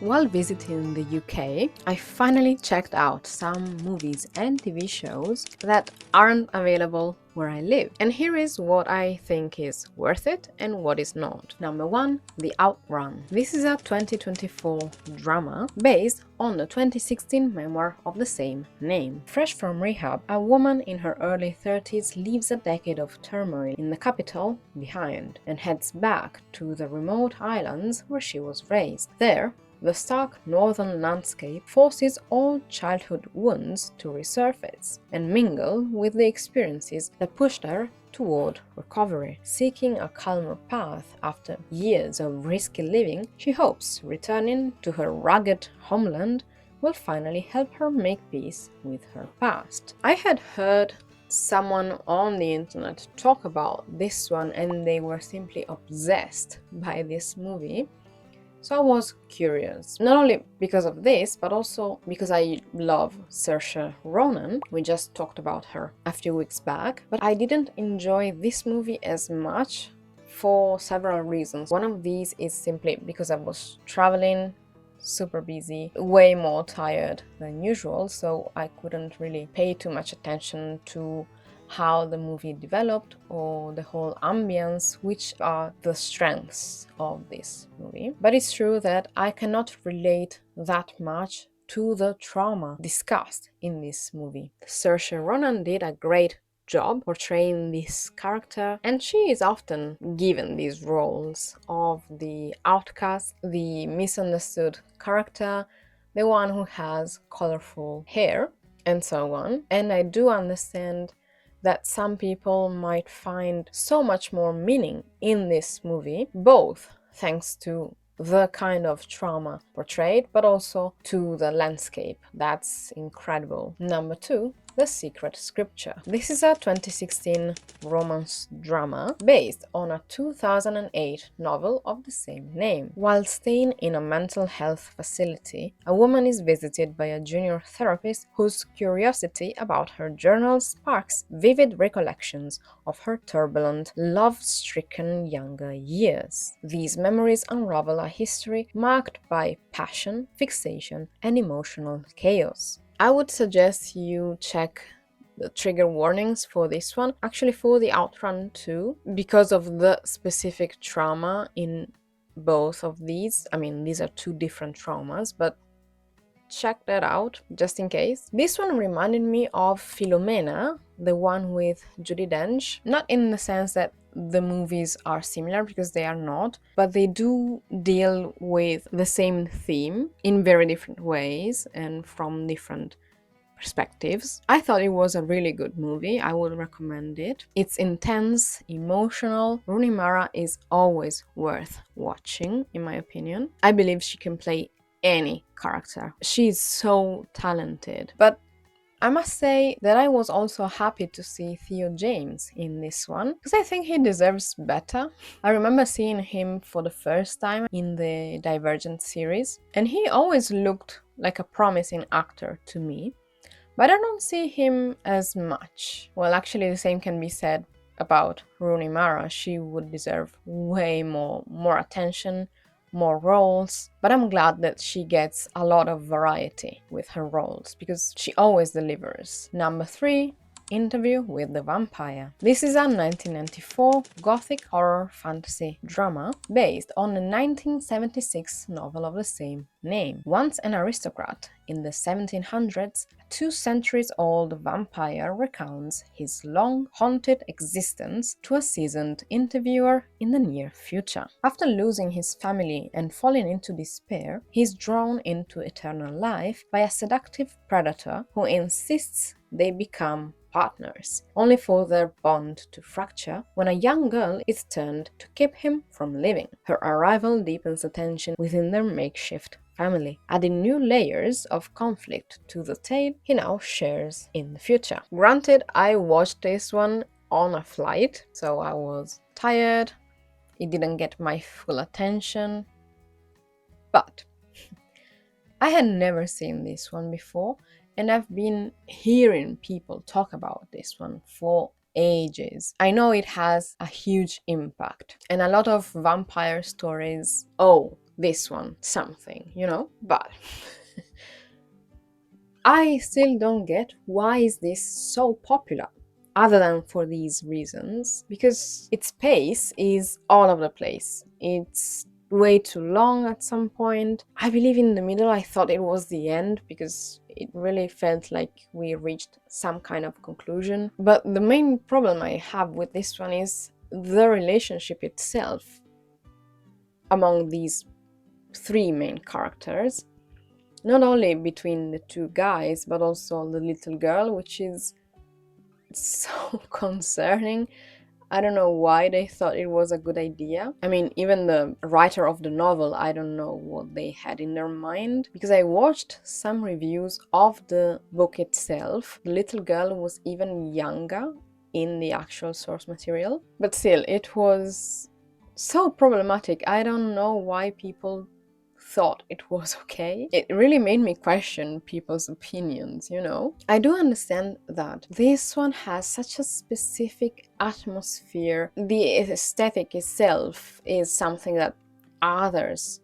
While visiting the UK, I finally checked out some movies and TV shows that aren't available where I live. And here is what I think is worth it and what is not. Number 1, The Outrun. This is a 2024 drama based on the 2016 memoir of the same name. Fresh from rehab, a woman in her early 30s leaves a decade of turmoil in the capital behind and heads back to the remote islands where she was raised. There, the stark northern landscape forces old childhood wounds to resurface and mingle with the experiences that pushed her toward recovery. Seeking a calmer path after years of risky living, she hopes returning to her rugged homeland will finally help her make peace with her past. I had heard someone on the internet talk about this one and they were simply obsessed by this movie. So I was curious, not only because of this, but also because I love Saoirse Ronan. We just talked about her a few weeks back, but I didn't enjoy this movie as much for several reasons. One of these is simply because I was traveling, super busy, way more tired than usual, so I couldn't really pay too much attention to how the movie developed or the whole ambience, which are the strengths of this movie. But it's true that I cannot relate that much to the trauma discussed in this movie. Saoirse Ronan did a great job portraying this character, and she is often given these roles of the outcast, the misunderstood character, the one who has colorful hair, and so on. And I do understand that some people might find so much more meaning in this movie, both thanks to the kind of trauma portrayed, but also to the landscape. That's incredible. Number 2, The Secret Scripture. This is a 2016 romance drama based on a 2008 novel of the same name. While staying in a mental health facility, a woman is visited by a junior therapist whose curiosity about her journal sparks vivid recollections of her turbulent, love-stricken younger years. These memories unravel a history marked by passion, fixation, and emotional chaos. I would suggest you check the trigger warnings for this one, actually for the Outrun too, because of the specific trauma in both of these. I mean, these are two different traumas, but check that out just in case. This one reminded me of Philomena, the one with Judi Dench, not in the sense that the movies are similar, because they are not, but they do deal with the same theme in very different ways and from different perspectives. I thought it was a really good movie. I would recommend it. It's intense, emotional. Rooney Mara is always worth watching, in my opinion. I believe she can play any character. She's so talented. But I must say that I was also happy to see Theo James in this one, because I think he deserves better. I remember seeing him for the first time in the Divergent series, and he always looked like a promising actor to me, but I don't see him as much. Well, actually the same can be said about Rooney Mara. She would deserve way more attention, more roles, but I'm glad that she gets a lot of variety with her roles, because she always delivers. Number 3, Interview with the Vampire. This is a 1994 gothic horror fantasy drama based on a 1976 novel of the same name. Once an aristocrat in the 1700s, a 2 centuries-old vampire recounts his long, haunted existence to a seasoned interviewer in the near future. After losing his family and falling into despair, he is drawn into eternal life by a seductive predator who insists they become partners, only for their bond to fracture when a young girl is turned to keep him from leaving. Her arrival deepens the tension within their makeshift family, adding new layers of conflict to the tale he now shares in the future. Granted, I watched this one on a flight, so I was tired, it didn't get my full attention, but I had never seen this one before, and I've been hearing people talk about this one for ages. I know it has a huge impact, and a lot of vampire stories, this one something, But I still don't get why is this so popular, other than for these reasons, because its pace is all over the place. It's way too long at some point. I believe in the middle I thought it was the end, because it really felt like we reached some kind of conclusion. But the main problem I have with this one is the relationship itself among these three main characters. Not only between the two guys, but also the little girl, which is so concerning. I don't know why they thought it was a good idea. I mean, even the writer of the novel, I don't know what they had in their mind, because I watched some reviews of the book itself. The little girl was even younger in the actual source material, but still, it was so problematic. I don't know why people thought it was okay. It really made me question people's opinions, I do understand that this one has such a specific atmosphere. The aesthetic itself is something that others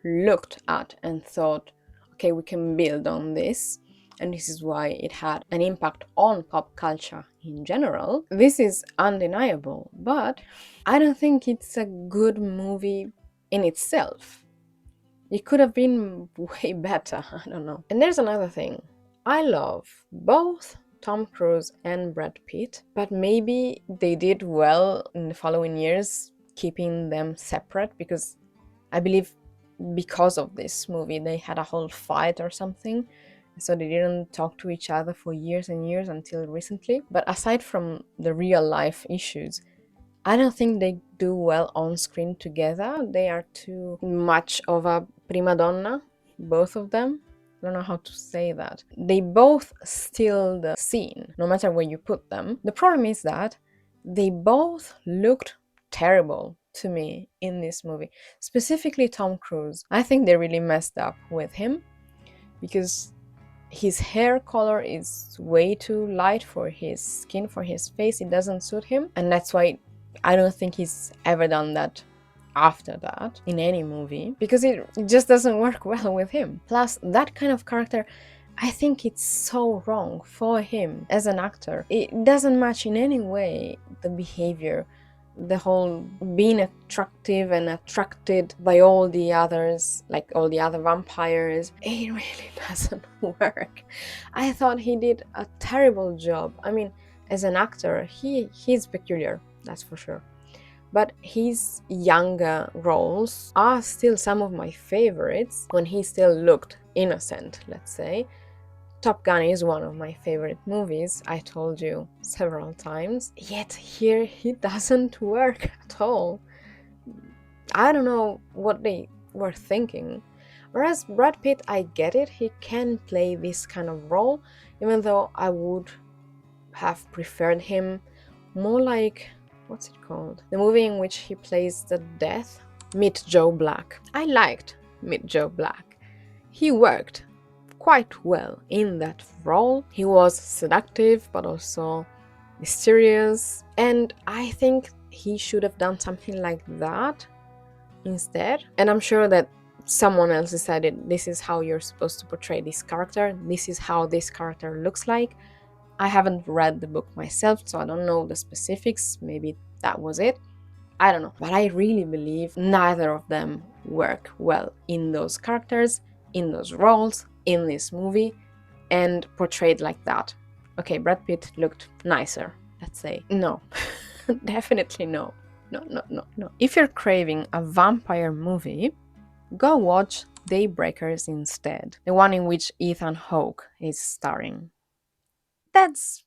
looked at and thought, okay, we can build on this. And this is why it had an impact on pop culture in general. This is undeniable, but I don't think it's a good movie in itself. It could have been way better, I don't know. And there's another thing. I love both Tom Cruise and Brad Pitt, but maybe they did well in the following years keeping them separate, because I believe because of this movie they had a whole fight or something, so they didn't talk to each other for years and years until recently. But aside from the real life issues, I don't think they do well on screen together. They are too much of a prima donna, both of them. I don't know how to say that. They both steal the scene, no matter where you put them. The problem is that they both looked terrible to me in this movie. Specifically Tom Cruise. I think they really messed up with him, because his hair color is way too light for his skin, for his face. It doesn't suit him, and that's why I don't think he's ever done that after that in any movie, because it just doesn't work well with him. Plus, that kind of character, I think it's so wrong for him as an actor. It doesn't match in any way the behavior, the whole being attractive and attracted by all the others, like all the other vampires. It really doesn't work. I thought he did a terrible job. I mean, as an actor, he's peculiar, that's for sure. But his younger roles are still some of my favorites, when he still looked innocent, let's say. Top Gun is one of my favorite movies, I told you several times, yet here he doesn't work at all. I don't know what they were thinking. Whereas Brad Pitt, I get it, he can play this kind of role, even though I would have preferred him more like, what's it called? The movie in which he plays the death, Meet Joe Black. I liked Meet Joe Black. He worked quite well in that role. He was seductive, but also mysterious, and I think he should have done something like that instead. And I'm sure that someone else decided this is how you're supposed to portray this character, this is how this character looks like. I haven't read the book myself, so I don't know the specifics. Maybe that was it. I don't know. But I really believe neither of them work well in those characters, in those roles, in this movie, and portrayed like that. Okay, Brad Pitt looked nicer, let's say. No, definitely no. No. If you're craving a vampire movie, go watch Daybreakers instead, the one in which Ethan Hawke is starring. That's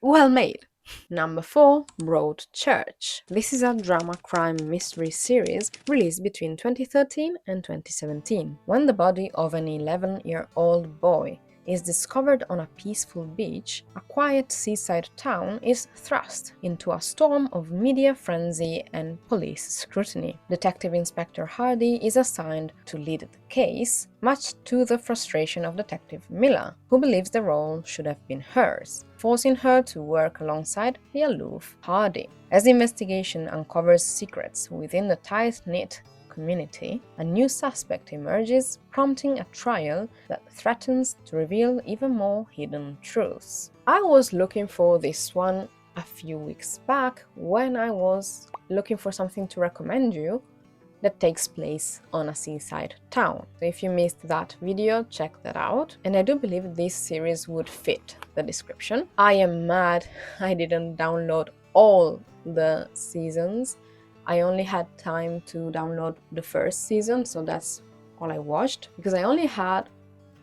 well made. Number 4, Broadchurch. This is a drama crime mystery series released between 2013 and 2017. When the body of an 11-year-old boy is discovered on a peaceful beach, a quiet seaside town is thrust into a storm of media frenzy and police scrutiny. Detective Inspector Hardy is assigned to lead the case, much to the frustration of Detective Miller, who believes the role should have been hers, forcing her to work alongside the aloof Hardy. As the investigation uncovers secrets within the tight-knit community, a new suspect emerges, prompting a trial that threatens to reveal even more hidden truths. I was looking for this one a few weeks back when I was looking for something to recommend you that takes place on a seaside town. So if you missed that video, check that out. And I do believe this series would fit the description. I am mad I didn't download all the seasons. I only had time to download the first season, so that's all I watched, because I only had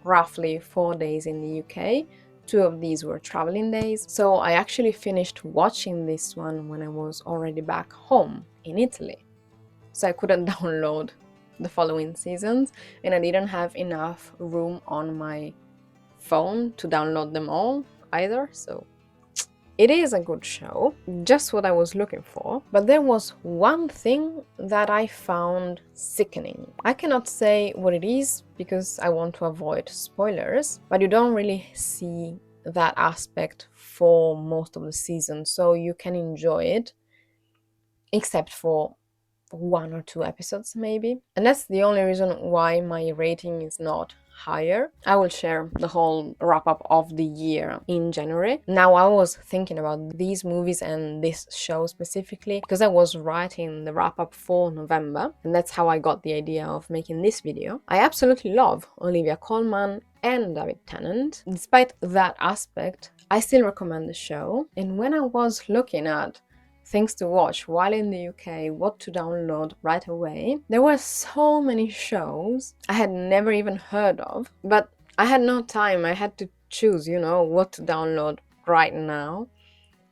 roughly 4 days in the UK. 2 of these were traveling days, so I actually finished watching this one when I was already back home in Italy. So I couldn't download the following seasons, and I didn't have enough room on my phone to download them all either, so it is a good show, just what I was looking for, but there was one thing that I found sickening. I cannot say what it is because I want to avoid spoilers, but you don't really see that aspect for most of the season, so you can enjoy it, except for 1 or 2 episodes maybe. And that's the only reason why my rating is not higher. I will share the whole wrap-up of the year in January. Now, I was thinking about these movies and this show specifically because I was writing the wrap-up for November, and that's how I got the idea of making this video. I absolutely love Olivia Colman and David Tennant. Despite that aspect, I still recommend the show. And when I was looking at things to watch while in the UK, what to download right away, there were so many shows I had never even heard of, but I had no time. I had to choose, what to download right now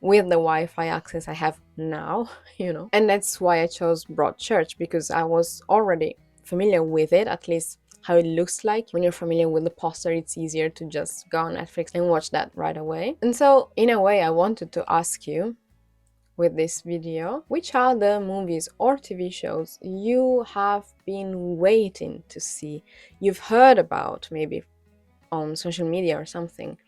with the Wi-Fi access I have now, And that's why I chose Broadchurch, because I was already familiar with it, at least how it looks like. When you're familiar with the poster, it's easier to just go on Netflix and watch that right away. And so, in a way, I wanted to ask you, with this video, which are the movies or TV shows you have been waiting to see, you've heard about maybe on social media or something,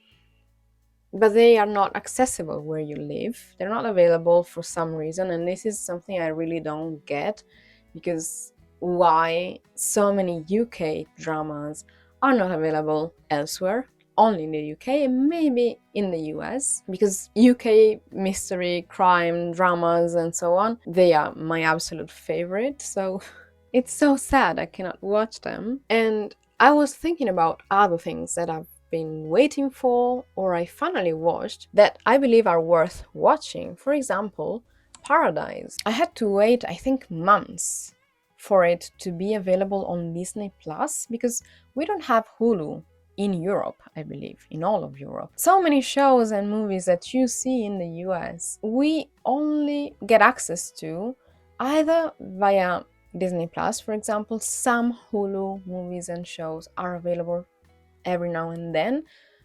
but they are not accessible where you live. They're not available for some reason, and this is something I really don't get, because why so many UK dramas are not available elsewhere, only in the UK and maybe in the US, because UK mystery, crime, dramas and so on, they are my absolute favorite, so it's so sad I cannot watch them. And I was thinking about other things that I've been waiting for or I finally watched that I believe are worth watching. For example, Paradise. I had to wait, I think, months for it to be available on Disney Plus because we don't have Hulu in Europe, I believe, in all of Europe. So many shows and movies that you see in the US, we only get access to either via Disney Plus, for example. Some Hulu movies and shows are available every now and then,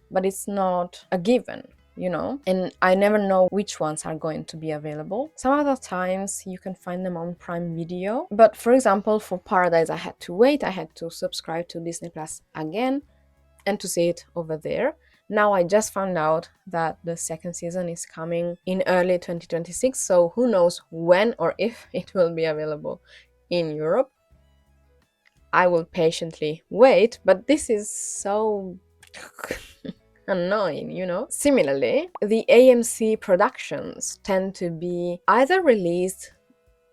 but it's not a given, and I never know which ones are going to be available. Some other times you can find them on Prime Video, but for example, for Paradise, I had to wait. I had to subscribe to Disney Plus again and to see it over there. Now I just found out that the second season is coming in early 2026, so who knows when or if it will be available in Europe. I will patiently wait, but this is so annoying, Similarly, the AMC productions tend to be either released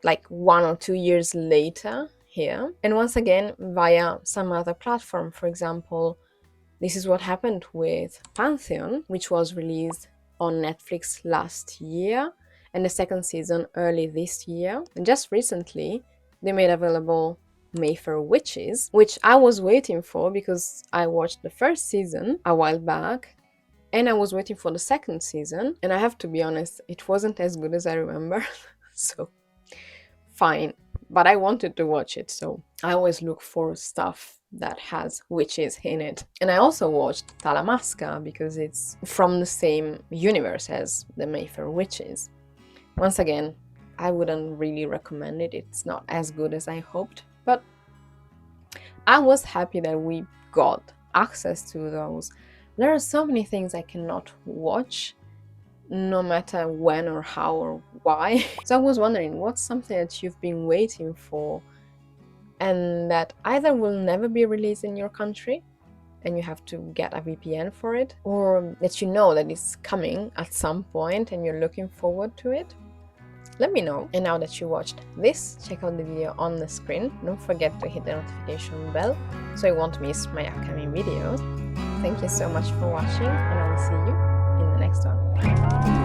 like 1 or 2 years later here, and once again via some other platform. For example, this is what happened with Pantheon, which was released on Netflix last year, and the second season early this year. And just recently, they made available Mayfair Witches, which I was waiting for because I watched the first season a while back, and I was waiting for the second season, and I have to be honest, it wasn't as good as I remember, so fine. But I wanted to watch it, so I always look for stuff that has witches in it. And I also watched Talamasca because it's from the same universe as the Mayfair Witches. Once again, I wouldn't really recommend it. It's not as good as I hoped, but I was happy that we got access to those. There are so many things I cannot watch, no matter when or how or why. So I was wondering, what's something that you've been waiting for and that either will never be released in your country and you have to get a VPN for it, or that you know that it's coming at some point and you're looking forward to it, let me know. And now that you watched this, check out the video on the screen. Don't forget to hit the notification bell so you won't miss my upcoming videos. Thank you so much for watching, and I will see you in the next one.